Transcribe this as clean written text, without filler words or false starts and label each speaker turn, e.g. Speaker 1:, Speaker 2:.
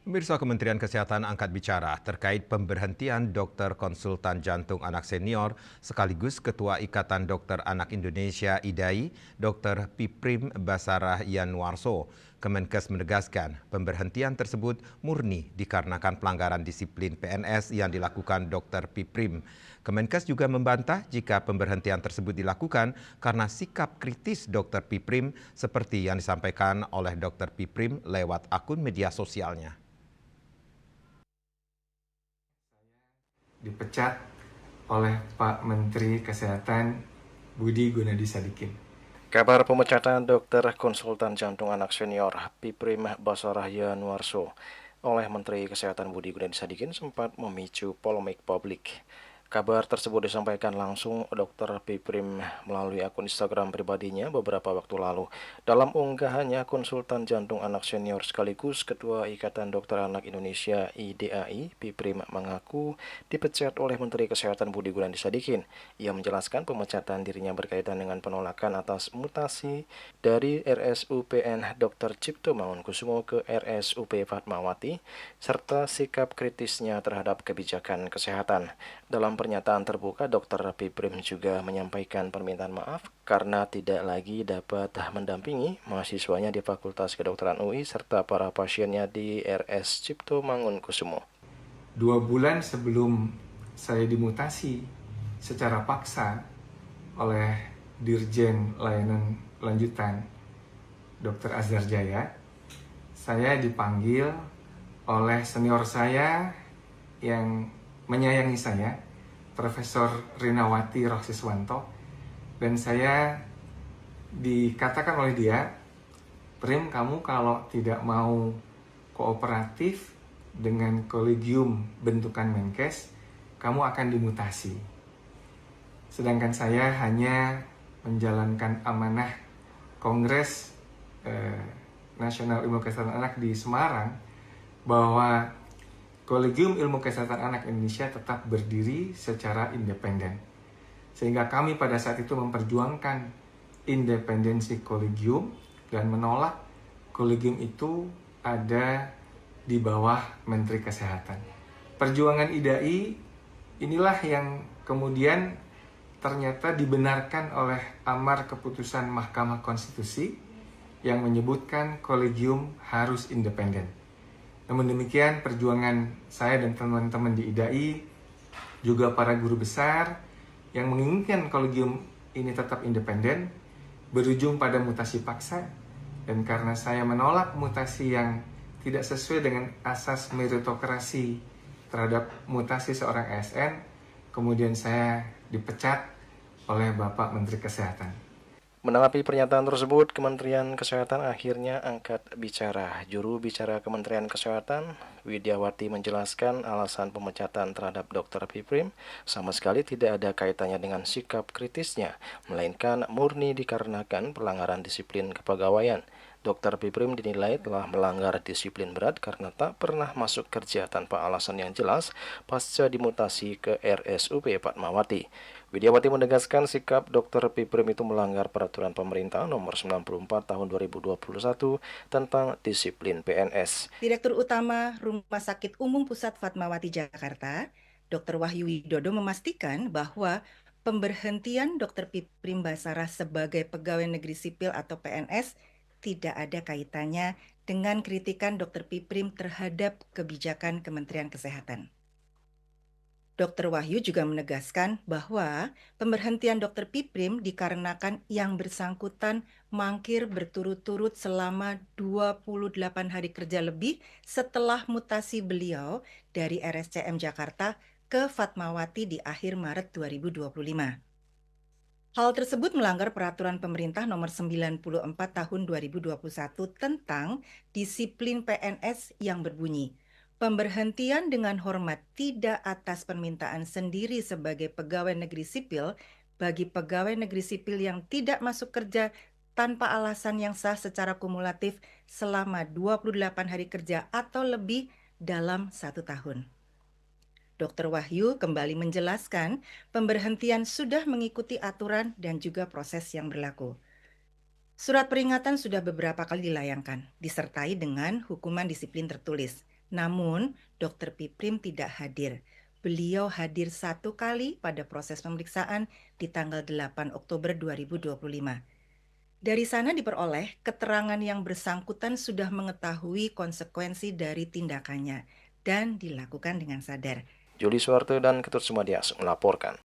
Speaker 1: Pemirsa, Kementerian Kesehatan angkat bicara terkait pemberhentian dokter konsultan jantung anak senior sekaligus Ketua Ikatan Dokter Anak Indonesia (IDAI), Dr. Piprim Basarah Yanwarso. Kemenkes menegaskan pemberhentian tersebut murni dikarenakan pelanggaran disiplin PNS yang dilakukan Dr. Piprim. Kemenkes juga membantah jika pemberhentian tersebut dilakukan karena sikap kritis Dr. Piprim seperti yang disampaikan oleh Dr. Piprim lewat akun media sosialnya.
Speaker 2: Dipecat oleh Pak Menteri Kesehatan Budi Gunadisadikin.
Speaker 3: Kabar pemecatan dokter konsultan jantung anak senior Piprim Basarah Yanwarso oleh Menteri Kesehatan Budi Gunadisadikin sempat memicu polemik publik. Kabar tersebut disampaikan langsung Dr. Piprim melalui akun Instagram pribadinya beberapa waktu lalu. Dalam unggahannya, konsultan jantung anak senior sekaligus Ketua Ikatan Dokter Anak Indonesia (IDAI), Piprim mengaku dipecat oleh Menteri Kesehatan Budi Gunadisadikin. Ia menjelaskan pemecatan dirinya berkaitan dengan penolakan atas mutasi dari RSUPN Dr. Cipto Mangunkusumo ke RSUP Fatmawati, serta sikap kritisnya terhadap kebijakan kesehatan. Dalam pernyataan terbuka, Dr. Piprim juga menyampaikan permintaan maaf karena tidak lagi dapat mendampingi mahasiswanya di Fakultas Kedokteran UI serta para pasiennya di RS Cipto Mangunkusumo.
Speaker 2: 2 bulan sebelum saya dimutasi secara paksa oleh Dirjen Layanan Lanjutan Dr. Azhar Jaya, saya dipanggil oleh senior saya yang menyayangi saya, Profesor Rinawati Rohsiswanto, dan saya dikatakan oleh dia, Prim, kamu kalau tidak mau kooperatif dengan kolegium bentukan Menkes, kamu akan dimutasi. Sedangkan saya hanya menjalankan amanah Kongres Nasional Ilmu Kesehatan Anak di Semarang, bahwa Kolegium Ilmu Kesehatan Anak Indonesia tetap berdiri secara independen. Sehingga kami pada saat itu memperjuangkan independensi kolegium dan menolak kolegium itu ada di bawah Menteri Kesehatan. Perjuangan IDAI inilah yang kemudian ternyata dibenarkan oleh amar keputusan Mahkamah Konstitusi yang menyebutkan kolegium harus independen. Namun demikian, perjuangan saya dan teman-teman di IDAI, juga para guru besar yang menginginkan kolegium ini tetap independen, berujung pada mutasi paksa. Dan karena saya menolak mutasi yang tidak sesuai dengan asas meritokrasi terhadap mutasi seorang ASN, kemudian saya dipecat oleh Bapak Menteri Kesehatan.
Speaker 3: Menanggapi pernyataan tersebut, Kementerian Kesehatan akhirnya angkat bicara. Juru bicara Kementerian Kesehatan, Widiawati, menjelaskan alasan pemecatan terhadap Dr. Piprim sama sekali tidak ada kaitannya dengan sikap kritisnya, melainkan murni dikarenakan pelanggaran disiplin kepegawaian. Dr. Piprim dinilai telah melanggar disiplin berat karena tak pernah masuk kerja tanpa alasan yang jelas pasca dimutasi ke RSUP Fatmawati. Widiawati menegaskan sikap Dr. Piprim itu melanggar peraturan pemerintah nomor 94 tahun 2021 tentang disiplin PNS.
Speaker 4: Direktur Utama Rumah Sakit Umum Pusat Fatmawati Jakarta, Dr. Wahyu Widodo, memastikan bahwa pemberhentian Dr. Piprim Basarah sebagai pegawai negeri sipil atau PNS tidak ada kaitannya dengan kritikan Dr. Piprim terhadap kebijakan Kementerian Kesehatan. Dr. Wahyu juga menegaskan bahwa pemberhentian Dr. Piprim dikarenakan yang bersangkutan mangkir berturut-turut selama 28 hari kerja lebih setelah mutasi beliau dari RSCM Jakarta ke Fatmawati di akhir Maret 2025. Hal tersebut melanggar peraturan pemerintah nomor 94 tahun 2021 tentang disiplin PNS yang berbunyi, pemberhentian dengan hormat tidak atas permintaan sendiri sebagai pegawai negeri sipil bagi pegawai negeri sipil yang tidak masuk kerja tanpa alasan yang sah secara kumulatif selama 28 hari kerja atau lebih dalam 1 tahun. Dr. Wahyu kembali menjelaskan pemberhentian sudah mengikuti aturan dan juga proses yang berlaku. Surat peringatan sudah beberapa kali dilayangkan, disertai dengan hukuman disiplin tertulis. Namun, Dr. Piprim tidak hadir. Beliau hadir 1 kali pada proses pemeriksaan di tanggal 8 Oktober 2025. Dari sana diperoleh keterangan yang bersangkutan sudah mengetahui konsekuensi dari tindakannya dan dilakukan dengan sadar.
Speaker 3: Juli Suwarte dan Ketut Sumadias melaporkan.